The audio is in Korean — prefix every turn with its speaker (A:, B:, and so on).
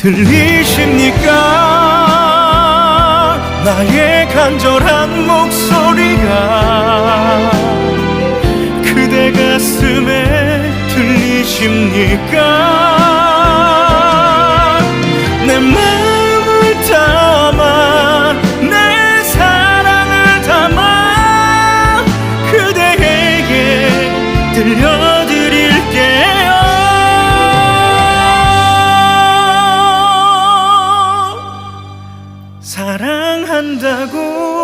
A: 들리십니까? 나의 간절한 목소리가 그대 가슴에 들리십니까? 내 마음을 담아 내 사랑을 담아 그대에게 들려드릴게요. 사랑한다고